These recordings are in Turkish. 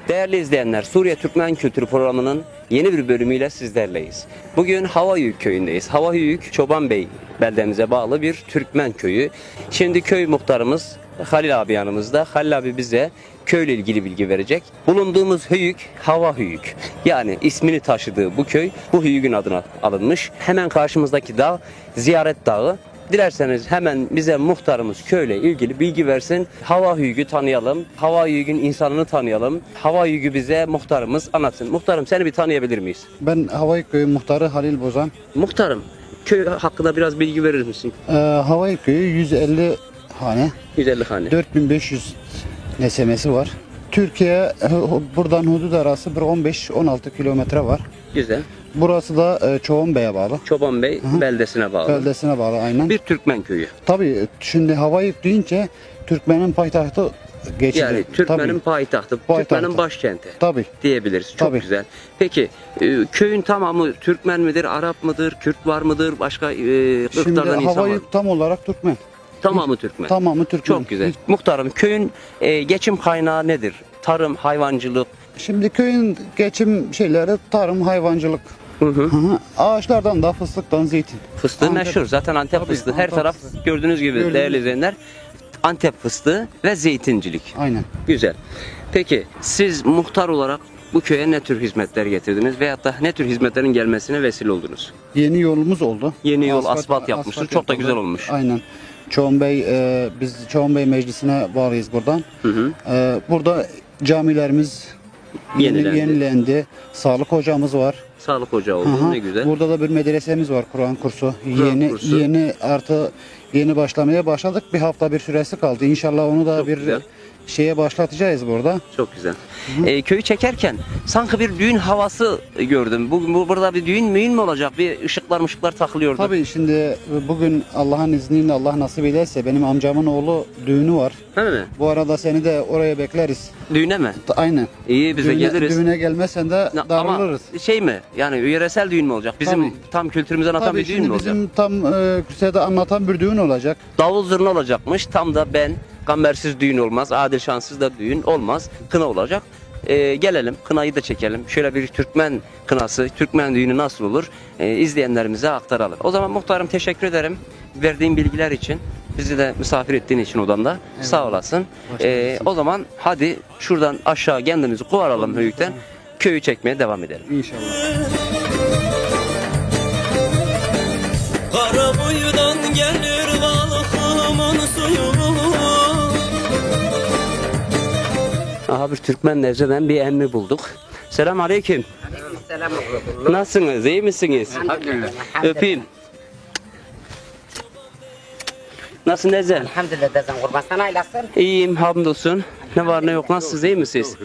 Değerli izleyenler, Suriye Türkmen Kültürü Programı'nın yeni bir bölümüyle sizlerleyiz. Bugün Havahöyük köyündeyiz. Havahöyük, Çoban Bey beldemize bağlı bir Türkmen köyü. Şimdi köy muhtarımız Halil abi yanımızda. Halil abi bize köyle ilgili bilgi verecek. Bulunduğumuz höyük Havahöyük. Yani ismini taşıdığı bu köy bu höyükün adına alınmış. Hemen karşımızdaki dağ Ziyaret Dağı. Dilerseniz hemen bize muhtarımız köyle ilgili bilgi versin. Havahöyük'ü tanıyalım. Havahöyük'ün insanını tanıyalım. Havahöyük'ü bize muhtarımız anlatsın. Muhtarım, seni bir tanıyabilir miyiz? Ben Havahöyük Köyü muhtarı Halil Bozan. Muhtarım, köy hakkında biraz bilgi verir misin? Havahöyük Köyü 150 hane. 150 hane. 4500 nesemesi var. Türkiye buradan hudut arası bir 15-16 kilometre var. Güzel. Burası da Çoban Bey'e bağlı. Çoban Bey beldesine bağlı. Beldesine bağlı aynen. Bir Türkmen köyü. Tabii şimdi Havahöyük deyince Türkmen'in payitahtı geçilir. Yani Türkmen'in payitahtı, Türkmen'in başkenti. Tabii. Diyebiliriz. Çok Tabii. güzel. Peki köyün tamamı Türkmen midir, Arap mıdır, Kürt var mıdır, başka Şimdi ırklardan insan var mı? Havahöyük tam olarak Türkmen. Tamamı Türkmen. Tamamı Türkmen. Çok güzel. Muhtarım, köyün geçim kaynağı nedir? Tarım, hayvancılık. Şimdi köyün geçim şeyleri tarım, hayvancılık. Hı. Ağaçlardan da fıstıktan zeytin. Fıstığı Antep- meşhur. Zaten Antep Tabii, fıstığı. Her Antep taraf fıstığı. gördüğünüz gibi Gördüğünüz değerli gibi. izleyenler. Antep fıstığı ve zeytincilik. Aynen. Güzel. Peki siz muhtar olarak bu köye ne tür hizmetler getirdiniz veyahut da ne tür hizmetlerin gelmesine vesile oldunuz? Yeni yolumuz oldu. Yeni yol, asfalt yapmışsın. Çok da yapıldı. güzel olmuş. Aynen. Çoban Bey, biz Çoban Bey Meclisi'ne bağlıyız buradan. Hı. Burada camilerimiz yenilendi. Sağlık hocamız var. Sağlık ocağı oldu. Aha. Ne güzel. Burada da bir medresemiz var, Kur'an kursu. Kur'an kursu. Yeni başlamaya başladık. Bir hafta bir süresi kaldı. İnşallah onu da Çok bir güzel. şeye başlatacağız burada. Çok güzel. Köyü çekerken sanki bir düğün havası gördüm. Burada bir düğün mi olacak? Bir ışıklar takılıyordu. Tabii şimdi bugün Allah'ın izniyle Allah nasip ederse benim amcamın oğlu düğünü var. Değil mi? Bu arada seni de oraya bekleriz. Düğüne mi? Aynen. İyi, biz de geliriz. Düğüne gelmezsen de darılırız. Ama şey mi? Yani yöresel düğün mü olacak? Bizim Tabii. tam kültürümüzden atan Tabii bir düğün şimdi mü olacak? bizim tam Kürt'e anlatan bir düğün olacak. Davul zurna olacakmış. Tam da ben gambersiz düğün olmaz. Adil şanssız da düğün olmaz. Kına olacak. Gelelim. Kınayı da çekelim. Şöyle bir Türkmen kınası, Türkmen düğünü nasıl olur? İzleyenlerimize aktaralım. O zaman muhtarım, teşekkür ederim. Verdiğin bilgiler için. Bizi de misafir ettiğin için odanda. Evet. Sağ olasın. O zaman hadi şuradan aşağı kendimizi kovaralım höyükten. Köyü çekmeye devam edelim. İnşallah. Karabuyudan gelir balıkımın suyu. Aha, bir Türkmen Nevze'den bir emmi bulduk. Selam aleyküm. Selam. Nasılsınız? İyi misiniz? Elhamdülillah. Öpeyim. Nasılsın Nevze? Elhamdülillah dezem kurban sana aylasın. İyiyim, hamdolsun. Ne var ne yok, nasılsınız, iyi misiniz?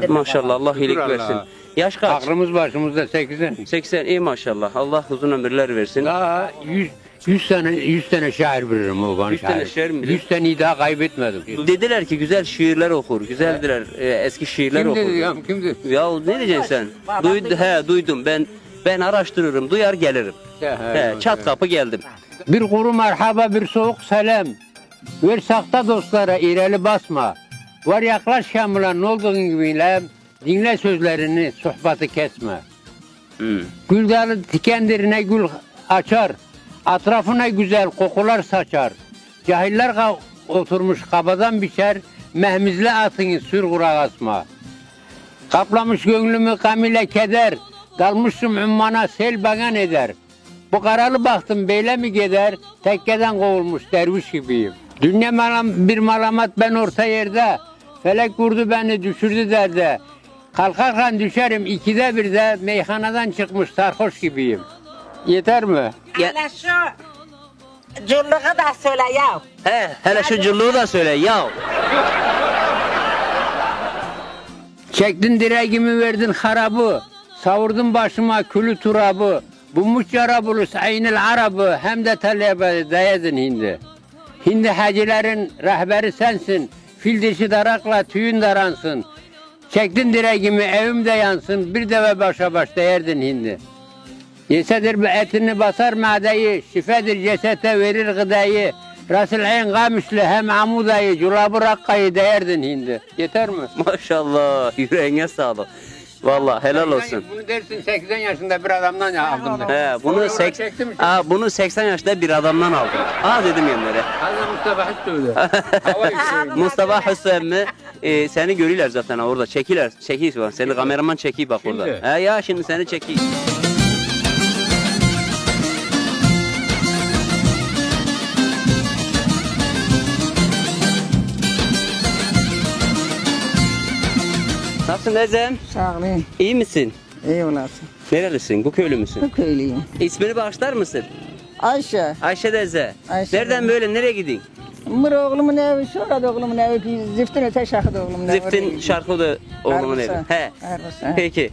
Maşallah, Allah iyilik versin. Yaş kaç? Aklımız başımızda 80. 80, iyi maşallah. Allah uzun ömürler versin. Daha 100 tane şair bilirim o bana 100 tane şair mi bilir? 100 taneyi daha kaybetmedim. Dediler ki güzel şiirler okur, güzeldiler, eski şiirler Kim okur. dedi ya? Kim dedi? Ya ne diyeceksin sen? Duydum. Ben araştırırım, duyar gelirim. Çat kapı geldim. Bir kuru merhaba, bir soğuk selam. Ver sakta dostlara ileri basma. Var yaklaş Şam'la ne olduğun gibi dinle sözlerini, sohbeti kesme. Gül dalı tikendirine gül açar. Etrafına güzel kokular saçar. Cahiller oturmuş kabadan biçer. Mehmizle atını sür kurak asma. Kaplamış gönlümü gam ile keder. Dalmışım ümmana sel bagan eder. Bu karalı baktım beyle mi gider? Tekkeden kovulmuş derviş gibiyim. Dünya bir malamat ben orta yerde. Felek vurdu beni düşürdü derde. Kalkarken düşerim ikide birde. Meyhaneden çıkmış sarhoş gibiyim. Yeter mi? Hele şu culluğu da söyle ya. Hele şu cıllığı da söyle ya. Çektin direğimi verdin harabı. Savurdun başıma külü turabı. Bu muçara bulus aynil arabı. Hem de talebe dayadın hindi. Hindi hacilerin rehberi sensin. Fil dişi darakla tüyün daransın. Çektin direğimi evimde yansın. Bir deve başa baş değerdin hindi. Yesedir bu etini basar madeyi. Şifedir cesete verir gıdayı. Rasul-i Kamışlı hem Amuda'yı, Culab-ı Rakka'yı değerdin hindi. Yeter mi? Maşallah, yüreğine sağlık. Vallahi helal olsun. Bunu dersin 80 yaşında bir adamdan aldım ben. He, bunu 80 yaşında bir adamdan aldım. Dedim yenilere. Hazır Mustafa Hüsnü Hava yükseği. Mustafa Hüseyin mi? Seni görüyorlar zaten orada. Çekiyor var. Seni kameraman çekiyor bak Şimdi? orada. Şimdi seni çekiyor. Nasılsın Ezem? Sağ olun. İyi misin? İyi olasın. Nerelisin? Bu köylü müsün? Bu köylüyüm. İsmini bağışlar mısın? Ayşe. Ayşe Deze. Ayşe Nereden Deze. böyle nereye gidin? Mır oğlumun evi, şurada oğlumun evi, Ziftin öte şahıda oğlumun evi. Ziftin Şarkı'da oğlumun evi. Erbusa. He. Erbusa. Peki.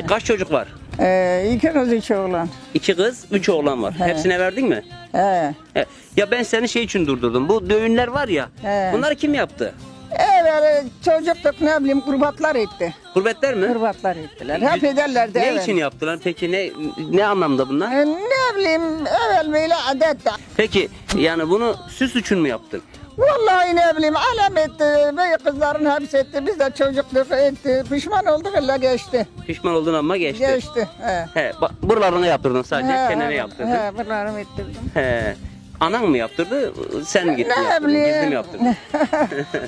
Kaç çocuk var? 2 kız 2 oğlan. 2 kız, 3 oğlan var. He. Hepsine verdin mi? He. He. Ya ben seni şey için durdurdum. Bu düğünler var ya. He. Bunları kim yaptı? Evet, çocukluk ne bileyim kurbatlar etti. Gurbetler mi? Kurbatlar ettiler. Hep ederlerdi. Ne evet. için yaptılar? Peki ne anlamda bunlar? Ne bileyim evvel böyle adet. Peki yani bunu süs için mi yaptın? Vallahi ne bileyim alem etti. Bey kızların hepsi etti. Biz de çocukluk etti. Pişman olduk illa geçti. Pişman oldun ama geçti. Geçti. He. Buralarını yaptırdın sadece, He, kenara he, yaptırdın. He, buralarımı ettirdim. He. Anan mı yaptırdı? Sen mi gittin Ne yaptırdın? Gizli mi bileyim. yaptırdın?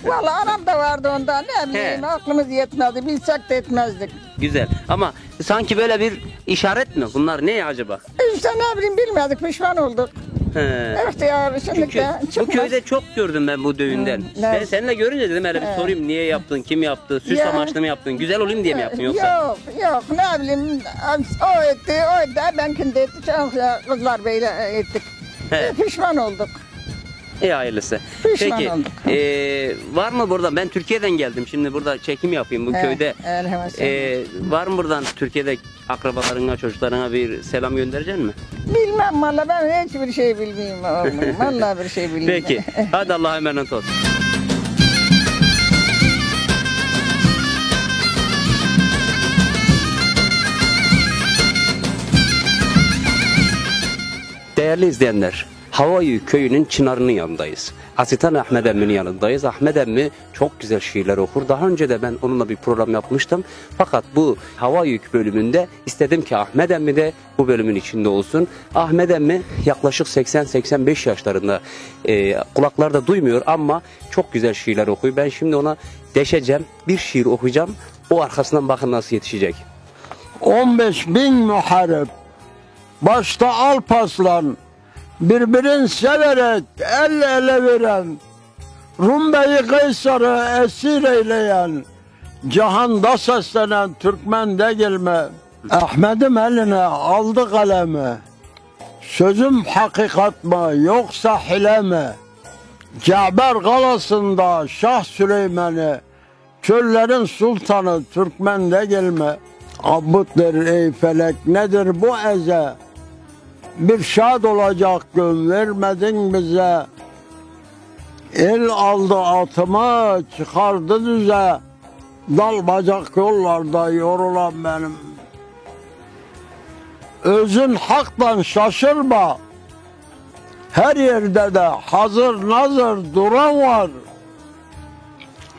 Vallahi anam da vardı onda. Ne bileyim He. aklımız yetmedi. Bilsek de etmezdik. Güzel. Ama sanki böyle bir işaret mi? Bunlar ne acaba? İşte ne bileyim bilmedik. Pişman olduk. He. İhtiyar şimdi Çünkü de bu çıkmaz. köyde çok gördüm ben bu düğünden. ne? Ben seninle görünce dedim hele bir sorayım niye yaptın, kim yaptı, süs Ya. amaçlı mı yaptın, güzel olayım diye mi yaptın yoksa? Yok ne bileyim o etti ben kendi etti çok kızlar böyle ettik. He. Pişman olduk. İyi hayırlısı. Pişman Peki olduk. var mı burada? Ben Türkiye'den geldim. Şimdi burada çekim yapayım bu He, köyde. elhamdülillah. Var mı buradan Türkiye'de akrabalarına, çocuklarına bir selam gönderecek mi? Bilmem valla ben hiçbir şey bilmiyorum oğlum. Vallahi bir şey bilmiyorum. Peki. Hadi Allah'a emanet ol. Değerli izleyenler, Havayük köyünün çınarının yanındayız. Asitan Ahmet Emmi'nin yanındayız. Ahmet Emmi çok güzel şiirler okur. Daha önce de ben onunla bir program yapmıştım. Fakat bu Havayük bölümünde istedim ki Ahmet Emmi de bu bölümün içinde olsun. Ahmet Emmi yaklaşık 80-85 yaşlarında, kulaklarda duymuyor ama çok güzel şiirler okuyor. Ben şimdi ona deşeceğim, bir şiir okuyacağım. O arkasından bakın nasıl yetişecek. 15.000 muharip, başta Alparslan, birbirini severek el ele veren, Rum Beyi Kaysar'ı esir eyleyen, cihanda seslenen Türkmen değilme, Ahmet'im eline aldı kalemi, sözüm hakikat mı yoksa hile mi? Caber Galası'nda Şah Süleyman'ı, çöllerin sultanı Türkmen değilme, Abbuttir ey felek nedir bu eze? Bir şad olacak gün vermedin bize. El aldı atımı çıkardı düze. Dal bacak yollarda yorulan benim. Özün haktan şaşırma. Her yerde de hazır nazır duran var.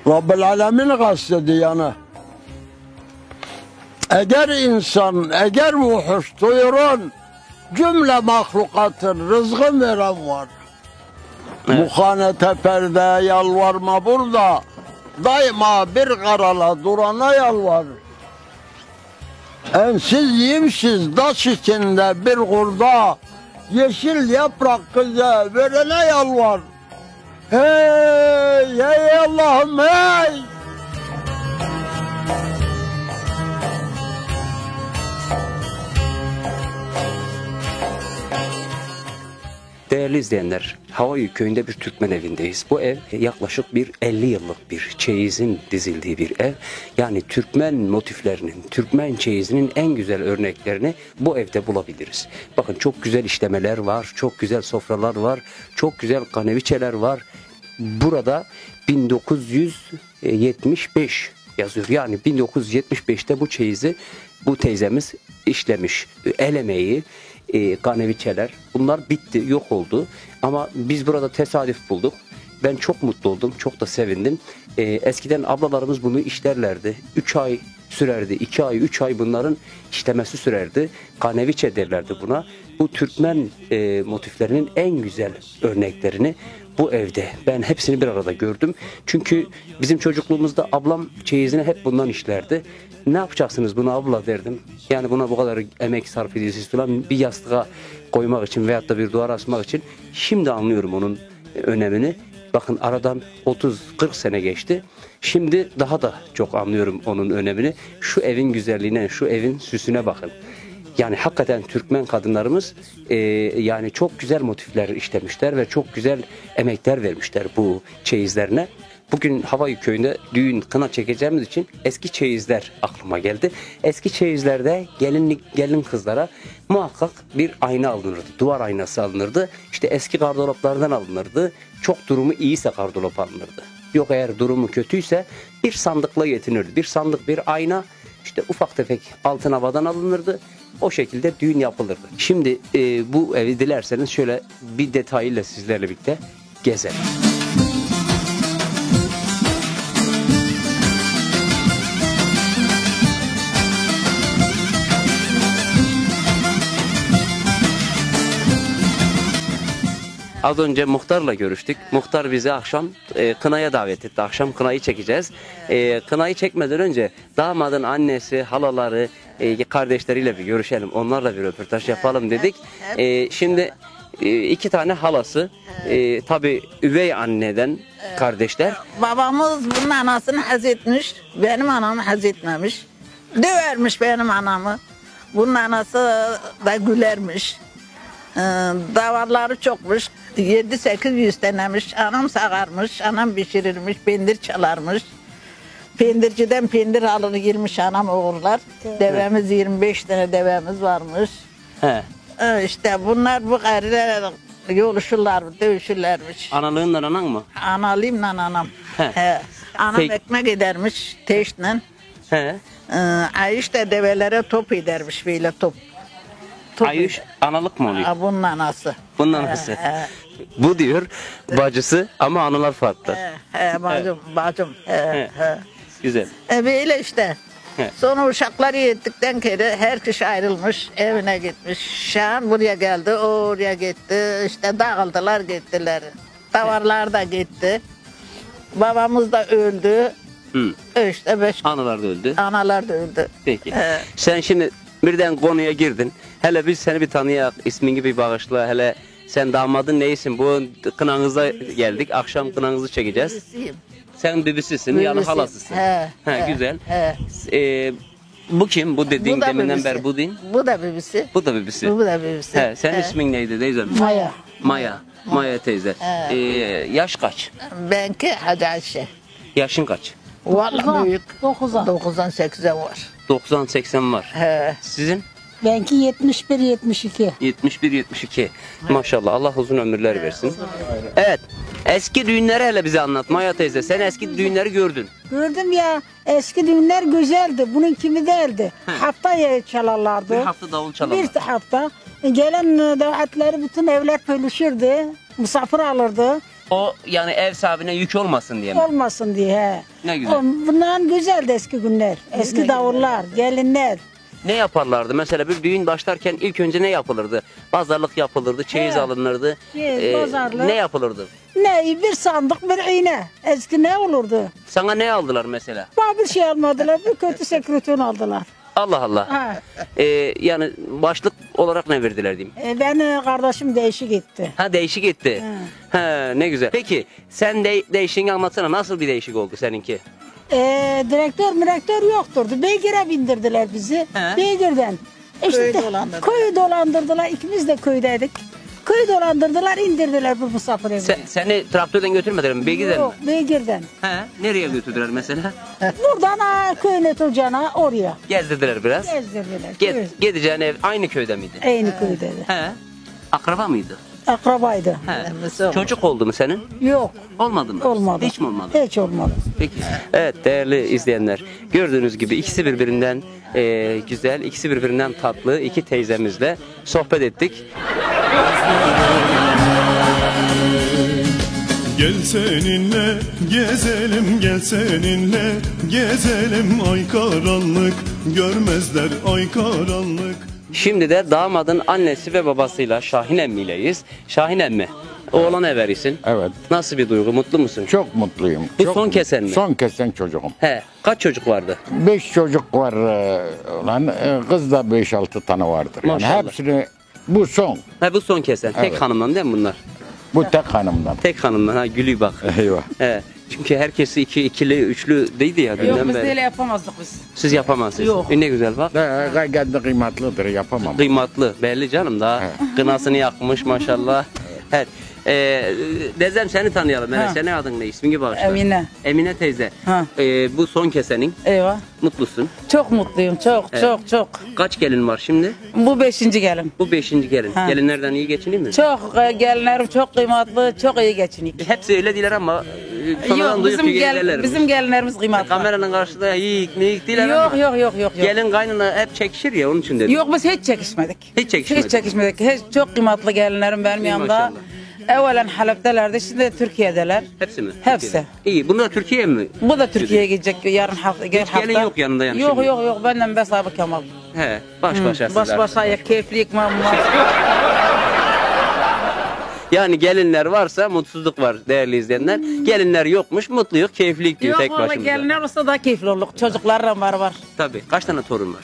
Rabbel Alemin kastedi yani. Eğer insan, eğer vuhuş duyurun, cümle mahlukatın rızkı veren var. Evet. Muhanete perde yalvarma burada, daima bir karala durana yalvar. Ensiz yimsiz taş içinde bir kurda, yeşil yaprak kıza verene yalvar. Hey, hey Allah'ım hey! Değerli izleyenler, Havayük köyünde bir Türkmen evindeyiz. Bu ev yaklaşık bir 50 yıllık bir çeyizin dizildiği bir ev. Yani Türkmen motiflerinin, Türkmen çeyizinin en güzel örneklerini bu evde bulabiliriz. Bakın çok güzel işlemeler var, çok güzel sofralar var, çok güzel kaneviçeler var. Burada 1975 yazıyor. Yani 1975'te bu çeyizi bu teyzemiz işlemiş. El emeği. kaneviçeler. Bunlar bitti, yok oldu. Ama biz burada tesadüf bulduk. Ben çok mutlu oldum, çok da sevindim. Eskiden ablalarımız bunu işlerlerdi. 3 ay sürerdi, 2 ay, 3 ay bunların işlemesi sürerdi. Kaneviçe derlerdi buna. Bu Türkmen motiflerinin en güzel örneklerini bu evde ben hepsini bir arada gördüm. Çünkü bizim çocukluğumuzda ablam çeyizini hep bundan işlerdi. Ne yapacaksınız bunu abla derdim. Yani buna bu kadar emek sarf ediyorsunuz falan, bir yastığa koymak için veyahut da bir duvara asmak için. Şimdi anlıyorum onun önemini. Bakın aradan 30-40 sene geçti. Şimdi daha da çok anlıyorum onun önemini. Şu evin güzelliğine, şu evin süsüne bakın. Yani hakikaten Türkmen kadınlarımız yani çok güzel motifler işlemişler ve çok güzel emekler vermişler bu çeyizlerine. Bugün Havayük köyünde düğün kına çekeceğimiz için eski çeyizler aklıma geldi. Eski çeyizlerde gelin kızlara muhakkak bir ayna alınırdı. Duvar aynası alınırdı. İşte eski gardıroplardan alınırdı. Çok durumu iyiyse gardırop alınırdı. Yok eğer durumu kötüyse bir sandıkla yetinirdi. Bir sandık, bir ayna, işte ufak tefek altın havadan alınırdı. O şekilde düğün yapılırdı. Şimdi bu evi dilerseniz şöyle bir detayıyla sizlerle birlikte gezelim. Az önce muhtarla görüştük. Muhtar bizi akşam kınaya davet etti. Akşam kınayı çekeceğiz. Kınayı çekmeden önce damadın annesi, halaları, kardeşleriyle bir görüşelim. Onlarla bir röportaj yapalım dedik. Şimdi 2 tane halası, tabii üvey anneden kardeşler. Babamız bunun anasını haz etmiş, benim anamı haz etmemiş. Dövermiş benim anamı. Bunun anası da gülermiş. Davarları çokmuş. 7-800 denemiş. Anam sağarmış, anam pişirirmiş, pendir çalarmış. Pendirciden pendir alır girmiş anam oğullar. Devemiz 25 tane devemiz varmış. He. İşte bunlar bu gayrı yoluşurlar, dövüşürlermiş. Analığınla anan mı? Analıyımla anam. He. Anam Peki. ekmek edermiş teştle. He. Ayış da develere top edermiş böyle top. Ayış analık mı oluyor? Bunun anası. Bunun anası. Bu diyor bacısı ama anılar farklı. Bacım. Güzel. Böyle işte. He. Sonra uşakları yettikten kere her kişi ayrılmış, evine gitmiş. Şahan buraya geldi, o oraya gitti. İşte dağıldılar gittiler. Davarlar da gitti. Babamız da öldü. İşte Analar da öldü. analar da öldü. Peki. Sen şimdi birden konuya girdin. Hele biz seni bir tanıyak, ismini bir bağışla. Hele sen damadın neysin? Bu kınanıza geldik. Akşam kınanızı çekeceğiz. Birisiyim. Sen bibisisin, yani Bibisi. halasısın. He, Güzel. he. Bu kim? Bu dediğin Bu da deminden bibisi. beri bu din. Bu da bibisi. Bu da bibisi. Bu da bibisi. He, senin ismin neydi teyzem? Maya. Maya. Maya teyze. Yaş kaç? Benki Hacı Ayşe. Yaşın kaç? Vallahi büyük. 9'dan 8'e var. 90-80 var. He. Sizin? Benki 71-72. 71-72. Maşallah. Allah uzun ömürler versin. Evet. Eski düğünleri hele bize anlat Maya teyze. Sen eski düğünleri gördün. Gördüm ya, eski düğünler güzeldi. Bunun kimi değildi. Haftaya çalarlardı. Bir hafta davul çalarlar. Bir hafta. Gelen davetleri bütün evler paylaşırdı. Misafir alırdı. O yani ev sahibine yük olmasın diye mi? Olmasın diye. He. Ne güzel. Bundan güzeldi eski günler. Eski davullar, gelinler. Ne yaparlardı? Mesela bir düğün başlarken ilk önce ne yapılırdı? Pazarlık yapılırdı, çeyiz He. alınırdı. Çeyiz, pazarlık. Ne yapılırdı? Ne? Bir sandık, bir iğne. Eski ne olurdu? Sana ne aldılar mesela? Bana bir şey almadılar. Bir kötü sekreter aldılar. Allah Allah. Ha. Yani başlık olarak ne verdiler diyeyim? Ben kardeşim değişik gitti. Ha değişik etti. Ha ne güzel. Peki sen değişiğini anlatsana. Nasıl bir değişik oldu seninki? Direktör yokturdu. Beygir'e bindirdiler bizi. He. Beygir'den. Köyü dolandırdılar. Köyü dolandırdılar. İkimiz de köydeydik. Köyü dolandırdılar, indirdiler bu misafir evine. Seni traktörden götürmediler mi? Beygir'den mi? Yok, Beygir'den. He. Nereye götürdüler mesela? Buradan köyün ötürcana oraya Gezdirdiler biraz. gezdirdiler. Gideceğin ev aynı köyde miydi? Aynı köydeydi. He. Akraba mıydı? Akrabaydı. He. Çocuk oldu mu senin? Yok. Olmadı mı? Olmadı. Hiç mi olmadı? Hiç olmadı. Peki. Evet değerli izleyenler, gördüğünüz gibi ikisi birbirinden güzel, ikisi birbirinden tatlı iki teyzemizle sohbet ettik. Gel seninle gezelim, gel seninle gezelim, ay karanlık görmezler, ay karanlık. Şimdi de damadın annesi ve babasıyla Şahin emmiyleyiz. Şahin emmi, oğlan everisin. Evet. Nasıl bir duygu, mutlu musun? Çok mutluyum. Bu Çok son kesen mi? Son kesen çocuğum. He, kaç çocuk vardı? 5 çocuk var lan. Kız da 5-6 tane vardır. Yani Maşallah. hepsini bu son. He, bu son kesen. Tek Evet. hanımdan değil mi bunlar? Bu tek hanımdan. Tek hanımdan, ha gülüyor bak. Eyvah. He. Çünkü herkesi ikili, üçlü değildi ya dünden Yok biz beri. öyle yapamazdık biz. Siz yapamazsınız. Yok. Ne güzel bak. Kendi kıymetlidir, yapamam. Kıymatlı, belli canım daha. Kınasını yakmış maşallah. Evet. Dedem seni tanıyalım. Ha. Senin adın ne? İsmini bağışla. Emine. Emine teyze. Ha. Bu son kesenin. Eyvah. Mutlusun. Çok mutluyum. Çok Evet. çok çok. Kaç gelin var şimdi? Bu 5. gelin. Bu 5. gelin. Ha. Gelinlerden iyi geçiniyor mu? Çok gelinlerim çok kıymetli, çok iyi geçinik. Hepsi öyle diler ama sonradan Yok duyup gelirler. bizim gelinlerimiz kıymetli. Kameranın karşısında yiyik miyik değiller Yok ama. yok yok yok. yok. Gelin kaynana hep çekişir ya onun için dedim. Yok biz hiç çekişmedik. Hiç çekişmedik. Hiç çekişmedik. Hiç çok kıymetli gelinlerim benim İyi, yanımda. maşallah. Evvelen Halep'telerdi, şimdi de Türkiye'deler. Hepsi mi? Hepsi. Türkiye'de. İyi. Bunlar Türkiye mi? Bu da Türkiye'ye gidecek yarın hafta. Hiç gelin yok yanında yani Yok şimdi. yok yok benden besabı Kemal. He. Baş başa Baş sizler. başa ya keyiflik mamma. Yani gelinler varsa mutsuzluk var değerli izleyenler. Gelinler yokmuş, mutluyuk, keyiflik diyor Yok tek valla başımıza. gelinler olsa daha keyifli olur. Çocuklarla var. Tabii. Kaç tane torun var?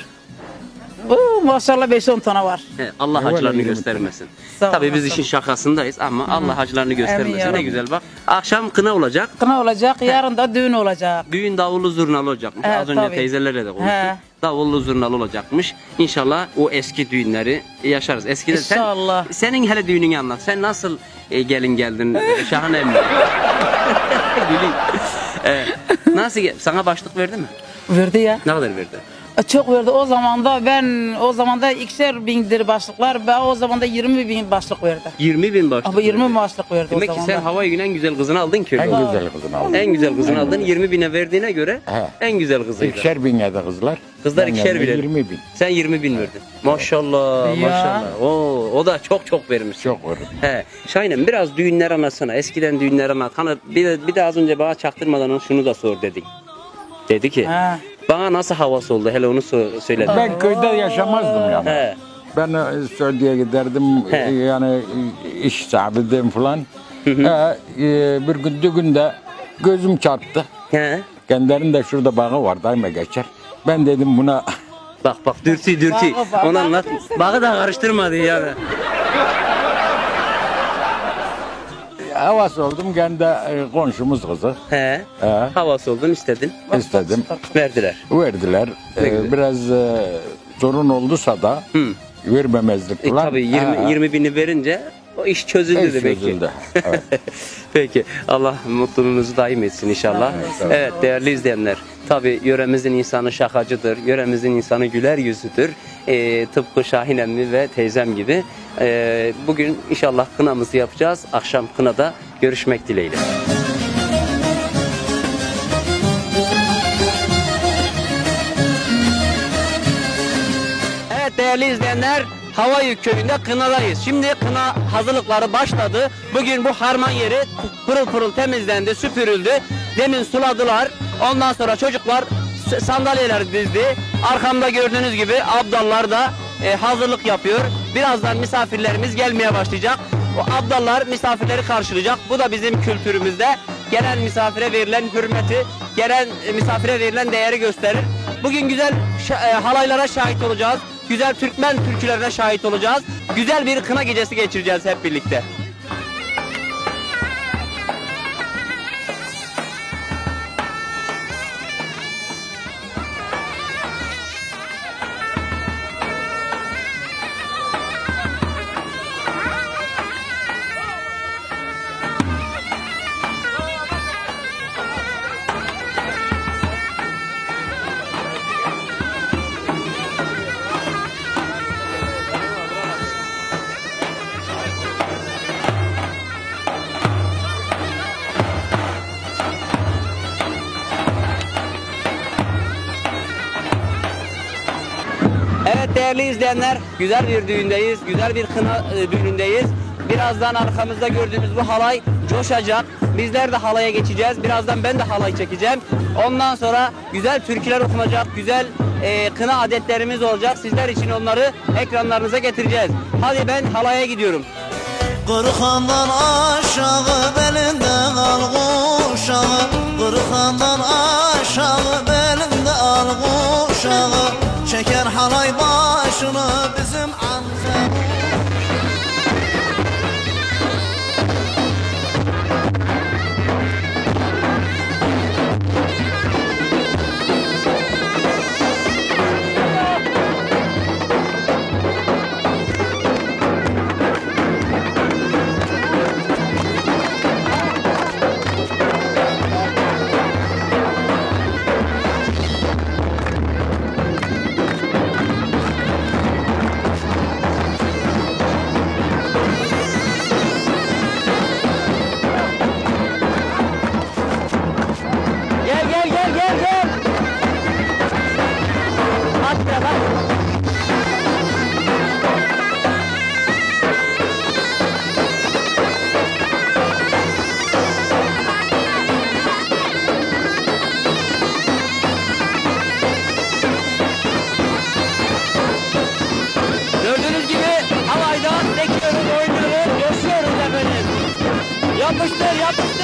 Bu maşallah 5-10 tane var. He, Allah Ne var hacılarını ya, göstermesin. Sağ ol, Tabii biz sağ ol. işin şakasındayız ama Allah hacılarını göstermesin. ya Ne Rabbi. güzel bak. Akşam kına olacak. Kına olacak, yarın da düğün olacak. Düğün davullu zurnalı olacakmış. He, Az önce tabii. teyzelerle de konuştuk. He. Davullu zurnalı olacakmış. İnşallah o eski düğünleri yaşarız. Eskiden İnşallah. Senin hele düğününü anlat. Sen nasıl gelin geldin Şahan emmi? Güleyim. Nasıl sana başlık verdi mi? Verdi ya. Ne kadar verdi? Çok verdi. O zaman da 2'şer bindir başlıklar. Ben o zaman da 20 bin başlık verdi. 20.000 başlık. Abi 20 verdi. başlık verdi Demek o ki zaman sen da. Havayü'nün en güzel kızını aldın ki. En güzel kızını aldım. En güzel kızını aldın. 20.000'e verdiğine göre He. en güzel kızıydı. 2'şer bin yedi kızlar. Kızlar Ben 2'şer geldim, birer. 20 bin. Sen 20.000 verdin. Maşallah, Ya. maşallah. O da çok vermiş. Çok veririm. He. Şahin'im biraz düğünler anlatsana. Eskiden düğünler anlat. Hani bir de az önce bana çaktırmadan şunu da sor dedik. Dedi ki Ha. bana nasıl havası oldu? Hele onu söyle. Ben köyde yaşamazdım yani. He. Ben Suudi'ye giderdim, He. yani iş sahibiydim falan. Bir günde gözüm çarptı. He. Kendilerinin de şurada bağı var, daima geçer. Ben dedim buna Bak dürtü. Bağı. Onu anlat. Bağı da karıştırmadı yani. havas oldum, kendi komşumuz kızı He. He. Havası oldun istedin. istedim. Verdiler. Verdiler. Ne güzel. Biraz sorun olduysa da vermemezlik falan. Tabii 20 bini verince o iş çözüldü İş demek çözüldü, ki. evet. Peki Allah mutluluğunuzu daim etsin inşallah. Evet değerli izleyenler. Tabii yöremizin insanı şakacıdır. Yöremizin insanı güler yüzüdür. Tıpkı Şahin emmi ve teyzem gibi. Bugün inşallah kınamızı yapacağız. Akşam kınada görüşmek dileğiyle. Evet değerli izleyenler, Havayük köyünde kınadayız. Şimdi kına hazırlıkları başladı. Bugün bu harman yeri pırıl pırıl temizlendi, süpürüldü. Demin suladılar. Ondan sonra çocuklar sandalyeler dizdi. Arkamda gördüğünüz gibi abdallar da hazırlık yapıyor. Birazdan misafirlerimiz gelmeye başlayacak. O abdallar misafirleri karşılayacak. Bu da bizim kültürümüzde. Gelen misafire verilen hürmeti, gelen misafire verilen değeri gösterir. Bugün güzel halaylara şahit olacağız. Güzel Türkmen türkülerine şahit olacağız. Güzel bir kına gecesi geçireceğiz hep birlikte. Evet değerli izleyenler, güzel bir düğündeyiz, güzel bir kına düğünündeyiz. Birazdan arkamızda gördüğünüz bu halay coşacak. Bizler de halaya geçeceğiz. Birazdan ben de halay çekeceğim. Ondan sonra güzel türküler okunacak, güzel kına adetlerimiz olacak. Sizler için onları ekranlarınıza getireceğiz. Hadi ben halaya gidiyorum. Kırıkandan aşağı belinde al kuşağı, Kırıkandan aşağı belinde al kuşağı, çeker halay başını bizim amca. Gördüğünüz gibi halayda bekliyoruz, oynuyoruz, coşuyoruz efendim. Yapıştır, yapıştır.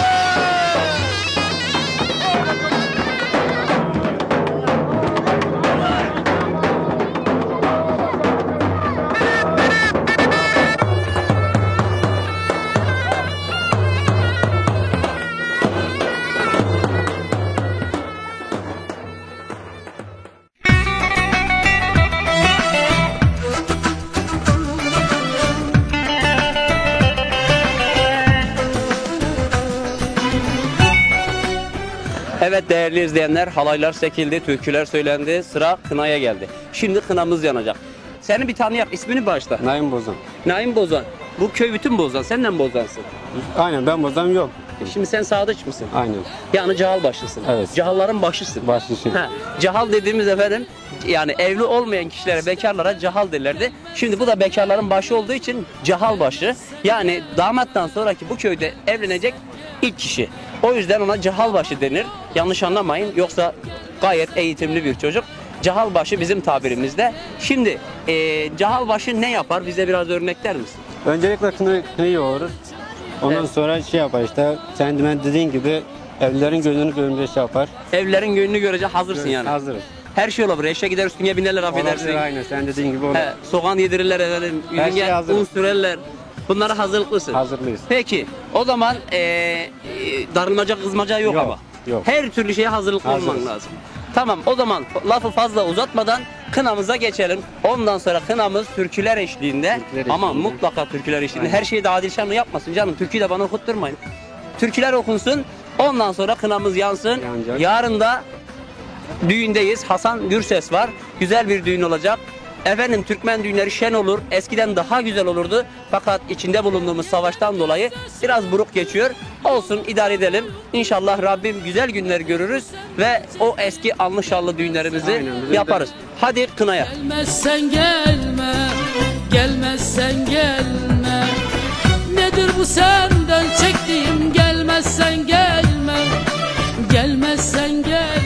Evet değerli izleyenler, halaylar çekildi, türküler söylendi, sıra kınaya geldi. Şimdi kınamız yanacak. Seni bir tanıyak, ismini bağışla. Naim Bozan. Naim Bozan. Bu köy bütün Bozan, sen de mi Bozansın? Aynen, ben Bozan yok. Şimdi sen Sadıç mısın? Aynen. Yani Cahal başlısın. Evet. Cahalların başısın. Başlısın. Ha, Cahal dediğimiz efendim, yani evli olmayan kişilere, bekarlara Cahal derlerdi. Şimdi bu da bekarların başı olduğu için Cahal başı. Yani damattan sonraki bu köyde evlenecek ilk kişi. O yüzden ona Cahal başı denir. Yanlış anlamayın. Yoksa gayet eğitimli bir çocuk. Cahal başı bizim tabirimizde. Şimdi Cahal başı ne yapar? Bize biraz örnekler misin? Öncelikle kınayı yoğurur. Ondan sonra şey yapar işte, sen de dediğin gibi evlilerin gönlünü görünce şey yapar. Evlerin gönlünü görecek hazırsın yani. Hazırız. Her şey olabilir. Eşe gider üstüne binerler, affedersin. Olabilir, aynen sen dediğin gibi olur. He, soğan yedirirler efendim. Her Yüzüne şey hazır. un sürerler. Bunlara hazırlıklısın. Hazırlıyız. Peki o zaman darılmaca kızmaca yok ama. Yok. Her türlü şeye hazırlıklı olman Hazırız. lazım. Tamam o zaman lafı fazla uzatmadan kınamıza geçelim. Ondan sonra kınamız türküler eşliğinde, ama mutlaka türküler eşliğinde. Her şeyi de Adil Şanlı yapmasın canım. Türküyü de bana okutturmayın. Türküler okunsun. Ondan sonra kınamız yansın. Yanacak. Yarın da düğündeyiz. Hasan Gürses var. Güzel bir düğün olacak. Efendim Türkmen düğünleri şen olur. Eskiden daha güzel olurdu. Fakat içinde bulunduğumuz savaştan dolayı biraz buruk geçiyor. Olsun, idare edelim. İnşallah Rabbim güzel günler görürüz ve o eski anlı şanlı düğünlerimizi yaparız. Hadi kınaya. Gelmezsen gelme, gelmezsen gelme. Nedir bu senden çektiğim? Gelmezsen gelme, gelmezsen gelme.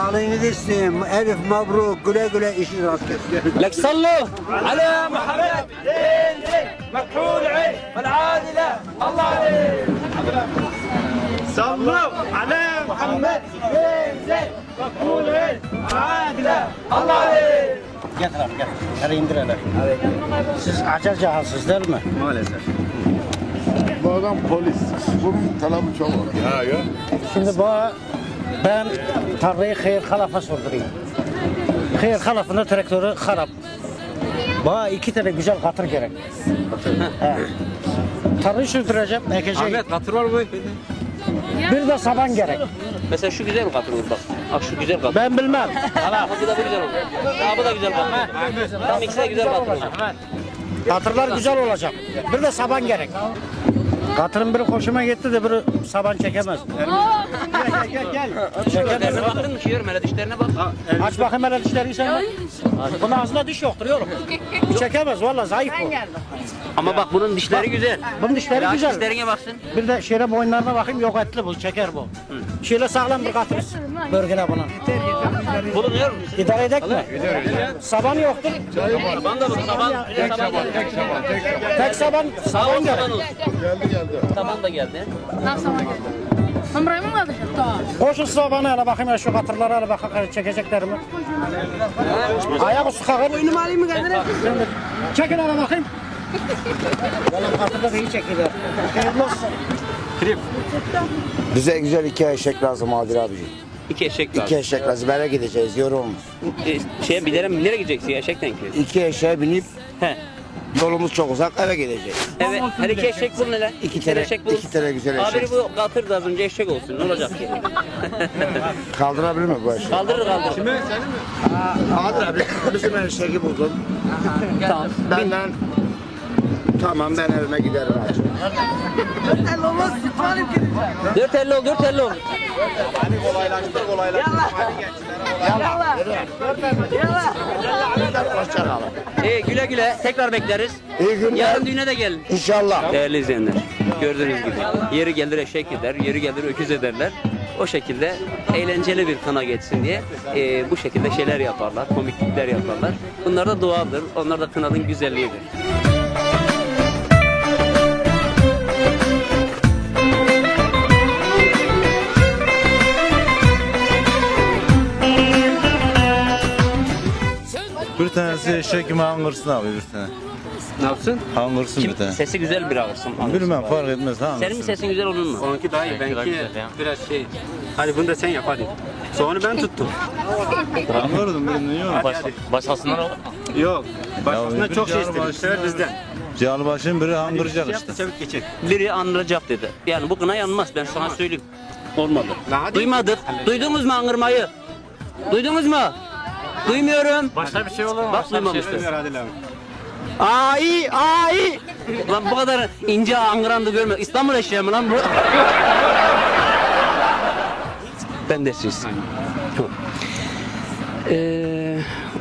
Sağlığınızı isteyeyim. Elif mabruk. Güle güle işin rast gelsin. لك صلوا على محمد زين زين مكحول عين والعادلة الله عليه صلوا على محمد زين زين مكحول عين والعادلة الله عليه Getir abi getir. Hadi indir hele. Siz acar cihazsız değil mi? Maalesef. Bu adam polis. Bunun talabı çok olur. Ya. Şimdi ben tarlayı Hayır Halaf'a sordurayım. Hayır Halaf'ın traktörü harap. Bana 2 tane güzel katır gerek. Tarlayı sürdüreceğim, ekeceğim. Ahmet katır var mı? Bir de saban gerek. Mesela şu güzel katır olur bak. Bak şu güzel katır. Ben bilmem. Hala bu da güzel olur. Daha bu da güzel katır. Tam ikisi de güzel katır olur. Katırlar güzel olacak. Bir de saban gerek. Katırın biri hoşuma gitti de biri saban çekemez. Gel. Dişlerine baktın mı? Yiyorum hele dişlerine bak. Aç bakayım hele dişlerini sen. Bunun ağzında diş yoktur oğlum. Çekemez valla zayıf bu. Ama bak bunun dişleri güzel. Bunun dişleri Aç güzel. dişlerine baksın. Bir de şöyle boynlarına bakayım yok etli bu çeker bu. Şöyle sağlam bir katır. Bölgene bunun. Bulunuyor mu? İdare edek mi? Saban yoktur. Saban da bu. Saban. Tek saban. Saban gerek. Saban da geldi. Koşun sabanı hele bakayım ya şu katırlara hele bakayım çekecekler mi? Ayak üstü kalkın. Boynumu alayım mı kendine? Çekin hele bakayım. Valla katırda da iyi çekiyorlar. Hayırlı olsun. Bize güzel 2 eşek lazım Adil abici. 2 eşek lazım. 2 eşek lazım. Nereye gideceğiz? Yorum. Nereye gideceksin ya eşekten ki? 2 eşeğe binip He. yolumuz çok uzak eve gideceğiz. Evet. Her 2 eşek bulun hele. 2 tane eşek bulun. 2 tane güzel Abi eşek. bu katır da az önce eşek olsun. Ne olacak ki? Kaldırabilir mi bu eşeği? Kaldırır. Kime? Seni mi? Adil abi bizim eşeği buldum. Tamam. Benden tamam ben evime giderim abi. 4.50 ol 4.50 ol. Hadi kolaylaştır. Hadi gençler. Güle güle tekrar bekleriz. İyi günler. Yarın düğüne de gelin. İnşallah. Değerli izleyenler, gördüğünüz gibi yeri gelir eşek eder, yeri gelir öküz ederler. O şekilde eğlenceli bir kına geçsin diye bu şekilde şeyler yaparlar, komiklikler yaparlar. Bunlar da doğaldır, onlar da kınanın güzelliğidir. Bir tanesi eşek gibi hangırsın abi bir tane. Ne yapsın? Hangırsın bir tane. Sesi güzel bir ağırsın. Bilmem fark etmez hangırsın. Senin mi sesin güzel onun mu? Onunki daha iyi. Benimki biraz şey. Hadi bunu da sen yap hadi. Soğanı ben tuttum. Anladım birini yok. Başkasından olur. Yok. Başkasından çok şey istedim. Sever bizden. Canbaşın biri hangıracak işte. Çabuk geçecek. Biri anlayacak dedi. Yani bu kına yanmaz ben sana söyleyeyim. Olmadı. Duymadık. Duydunuz mu angırmayı? Duydunuz mu? Duymuyorum. Başka bir şey olur mu? Bak duymamıştır. Adil abi. Ay. Lan bu kadar ince angırandı görmedim. İstanbul eşeği mi lan bu? Ben de siz.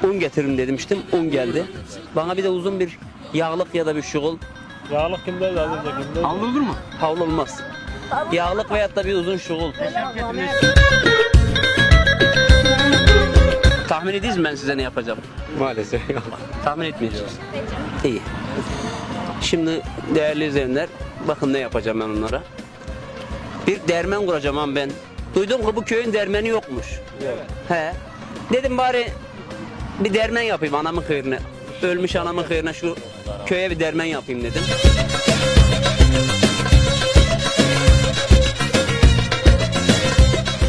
Un getirin demiştim. Un geldi. Bana bir de uzun bir yağlık ya da bir şugul. Yağlık kimdeydi az önce kimdeydi? Havlu olur mu? Havlu olmaz. Yağlık veyahut da bir uzun şugul. Tahmin ediniz mi ben size ne yapacağım? Maalesef. Tahmin etmeyeceğiz. İyi. Şimdi değerli izleyenler bakın ne yapacağım ben onlara. Bir dermen kuracağım ama ben. Duydum ki bu köyün dermeni yokmuş. Evet. He. Dedim bari bir dermen yapayım anamın köyüne. Ölmüş anamın köyüne şu köye bir dermen yapayım dedim.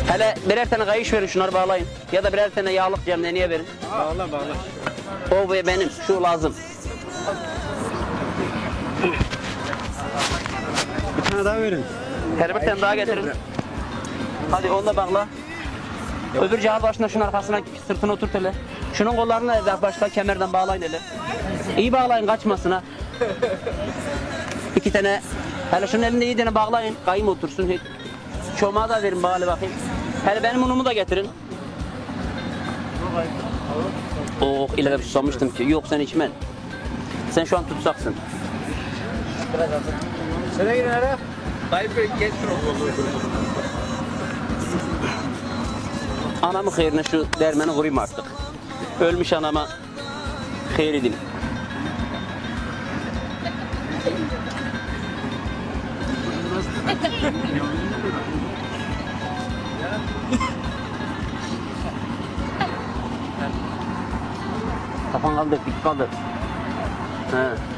Hele birer tane kayış verin şunları bağlayın. Ya da birer tane yağlık cemleniye verin. Bağla. O ve benim. Şu lazım. Bir tane daha verin. Her bir tane daha getirin. Hadi onu da bağla. Öbür cihaz başına şunun arkasına sırtını oturt hele. Şunun kollarını da başta kemerden bağlayın hele. İyi bağlayın kaçmasın ha. 2 tane. Hele şunun elini iyi tane bağlayın. Kayım otursun. Çomağı da verin bağlı bakayım. Hele benim unumu da getirin. Oh ileri susamıştım ki. Yok sen içmen. Sen şu an tutsaksın. Nereye girin hele? Anamın hayrına şu dermeni vurayım artık. Ölmüş anama hayır edeyim. Kafan kaldır, dik kaldır. He.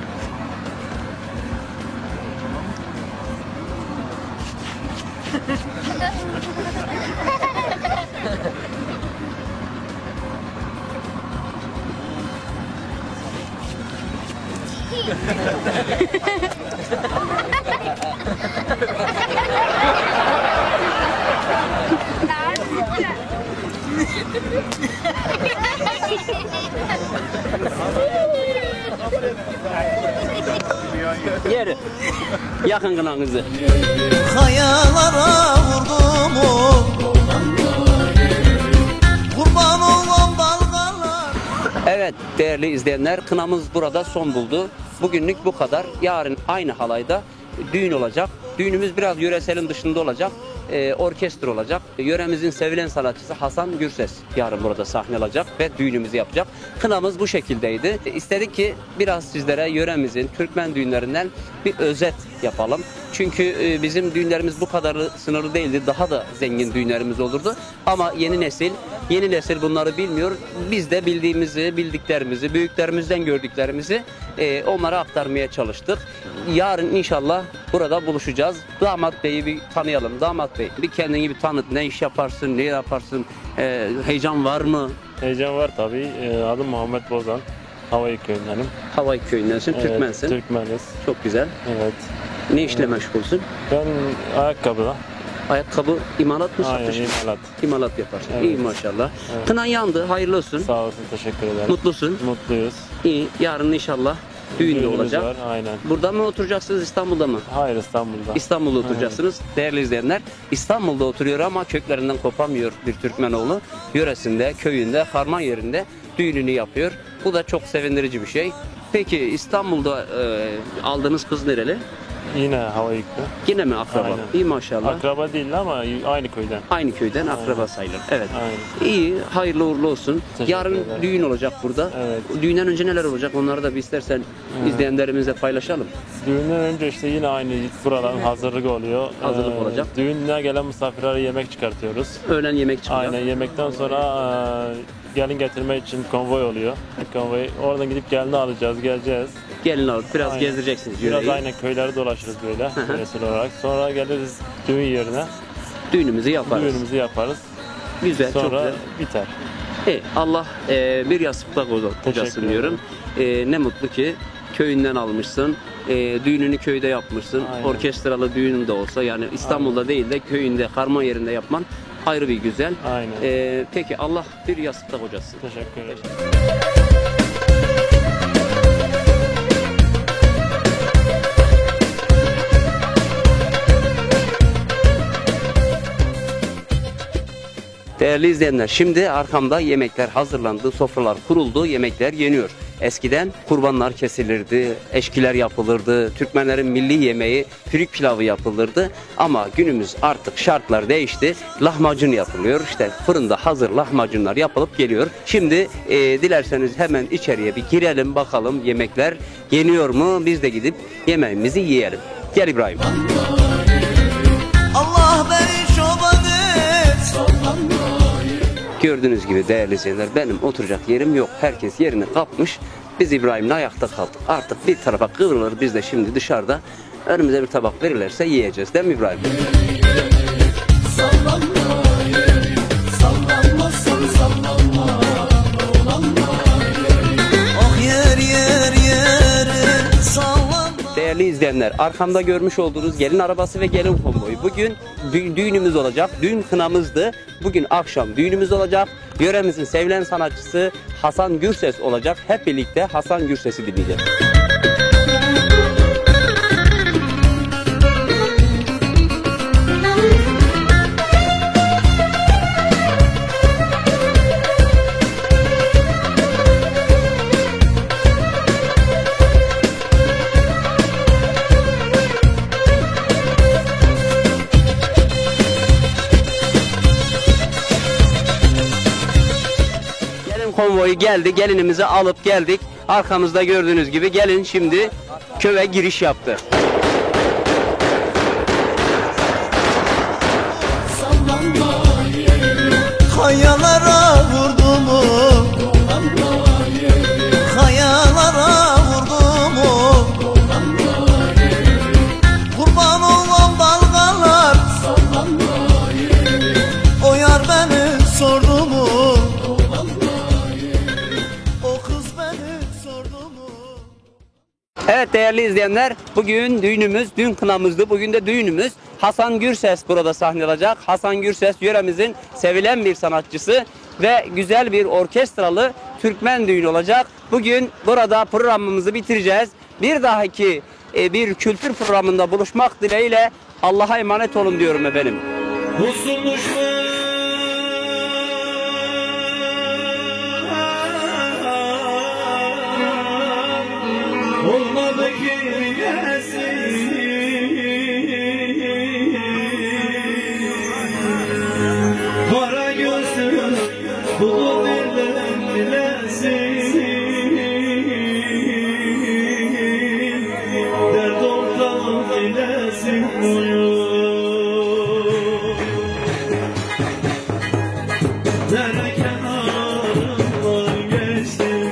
Yeri. Yakın kınanızı. Kayalara vurdum o. Kurban olan dalgalar. Evet değerli izleyenler, kınamız burada son buldu. Bugünlük bu kadar. Yarın aynı halayda düğün olacak. Düğünümüz biraz yöreselin dışında olacak. Orkestra olacak. Yöremizin sevilen sanatçısı Hasan Gürses yarın burada sahne alacak ve düğünümüzü yapacak. Kınamız bu şekildeydi. İstedik ki biraz sizlere yöremizin Türkmen düğünlerinden bir özet yapalım. Çünkü bizim düğünlerimiz bu kadar sınırlı değildi. Daha da zengin düğünlerimiz olurdu. Ama yeni nesil bunları bilmiyor. Biz de bildiğimizi, bildiklerimizi, büyüklerimizden gördüklerimizi onlara aktarmaya çalıştık. Yarın inşallah burada buluşacağız. Damat Bey'i bir tanıyalım. Damat Bey, bir kendini bir tanıt. Ne iş yaparsın, ne yaparsın? Heyecan var mı? Heyecan var tabii. Adım Muhammed Bozan. Havayı köyündenim. Havayı köyündensin, Evet, Türkmensin. Türkmeniz. Çok güzel. Evet. Ne işle meşgulsün? Ben ayakkabıda. Ayakkabı imalat mı Aynen, satış mı? imalat. İmalat yaparsın. Evet. İyi maşallah. Evet. Kınan yandı, hayırlı olsun. Sağ olasın, teşekkür ederim. Mutlusun. Mutluyuz. İyi, yarın inşallah düğün de Düğünümüz olacak. var, aynen. Burada mı oturacaksınız, İstanbul'da mı? Hayır, İstanbul'da. İstanbul'da oturacaksınız. Değerli izleyenler, İstanbul'da oturuyor ama köklerinden kopamıyor bir Türkmenoğlu. Yöresinde, köyünde, harman yerinde düğününü yapıyor. Bu da çok sevindirici bir şey. Peki İstanbul'da aldığınız kız nereli? Yine hava yüklü. Yine mi akraba? Aynen. İyi maşallah. Akraba değil ama aynı köyden. Aynı köyden Aynen. akraba sayılır. Evet. Aynen. İyi, hayırlı uğurlu olsun. Teşekkür Yarın ederim. düğün olacak burada. Evet. Düğünden önce neler olacak? Onları da bir istersen izleyenlerimizle paylaşalım. Düğünden önce işte yine aynı buraların hazırlık oluyor. Hazırlık olacak. Düğüne gelen misafirlere yemek çıkartıyoruz. Öğlen yemek çıkacak. Aynen, yemekten sonra gelin getirme için konvoy oluyor. Konvoy, oradan gidip gelini alacağız, geleceğiz. Gelin alıp biraz Aynen. gezdireceksiniz Biraz yüreği. aynen köyleri dolaşırız böyle yöresel olarak. Sonra geliriz düğün yerine. Düğünümüzü yaparız. Düğünümüzü yaparız. Güzel, çok Sonra güzel. biter. Allah bir yastıkta kocasın Teşekkür diyorum. Ne mutlu ki köyünden almışsın. Düğününü köyde yapmışsın. Aynen. Orkestralı düğün de olsa yani İstanbul'da değil de köyünde, harman yerinde yapman ayrı bir güzel. Aynen. Peki Allah bir yastıkta kocasın. Teşekkür ederim. Değerli izleyenler, şimdi arkamda yemekler hazırlandı, sofralar kuruldu, yemekler yeniyor. Eskiden kurbanlar kesilirdi, eşkiler yapılırdı, Türkmenlerin milli yemeği pürük pilavı yapılırdı. Ama günümüz artık şartlar değişti, lahmacun yapılıyor. İşte fırında hazır lahmacunlar yapılıp geliyor. Şimdi dilerseniz hemen içeriye bir girelim bakalım yemekler yeniyor mu? Biz de gidip yemeğimizi yiyelim. Gel İbrahim. Allah beni çoban et. Gördüğünüz gibi değerli izleyenler, benim oturacak yerim yok. Herkes yerini kapmış. Biz İbrahim'le ayakta kaldık. Artık bir tarafa kıvrılır, biz de şimdi dışarıda önümüze bir tabak verirlerse yiyeceğiz. Değil mi İbrahim? Oh yer yer yer sallanma. Değerli izleyenler, arkamda görmüş olduğunuz gelin arabası ve gelin konvoyu. Bugün düğünümüz olacak. Dün kınamızdı. Bugün akşam düğünümüz olacak. Yöremizin sevilen sanatçısı Hasan Gürses olacak. Hep birlikte Hasan Gürses'i dinleyeceğiz. konvoyu geldi. Gelinimizi alıp geldik. Arkamızda gördüğünüz gibi gelin şimdi köye giriş yaptı. Kayalara vurdu mu? Kayalara vurdu mu? Kurban olan dalgalar o yar beni sordu mu? O kız beni sordu mu? Evet değerli izleyenler, bugün düğünümüz, dün kınamızdı, bugün de düğünümüz. Hasan Gürses burada sahne alacak. Hasan Gürses yöremizin sevilen bir sanatçısı ve güzel bir orkestralı Türkmen düğünü olacak. Bugün burada programımızı bitireceğiz. Bir dahaki bir kültür programında buluşmak dileğiyle Allah'a emanet olun diyorum efendim. Olmadı ki gelsin, kara gözlüm bu nereden bilesin, dert ortalık bilesin dere kenarından geçtim,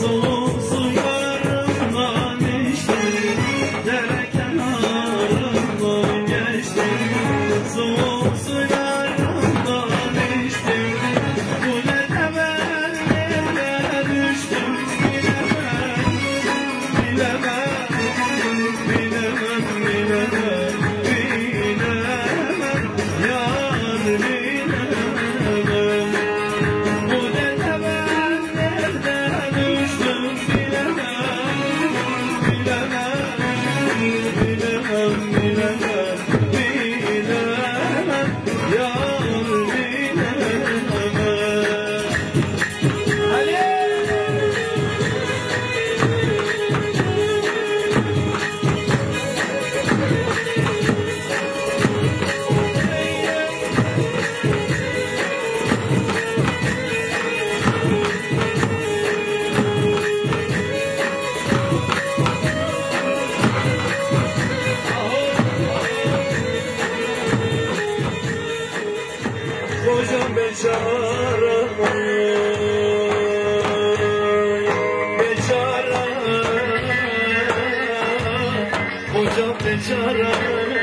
soğuk sularından içtim, dere kenarından geçtim, soğuk sularından içtim. Bu ne temel yerlere düştüm, bilemem, bilemem, bilemem, bilemem, yar bilemem. Bu ne temel yerlere düştüm, bilemem, bilemem, bilemem, bilemem, bilemem, yar Kocam beçara, beçara, kocam beçara.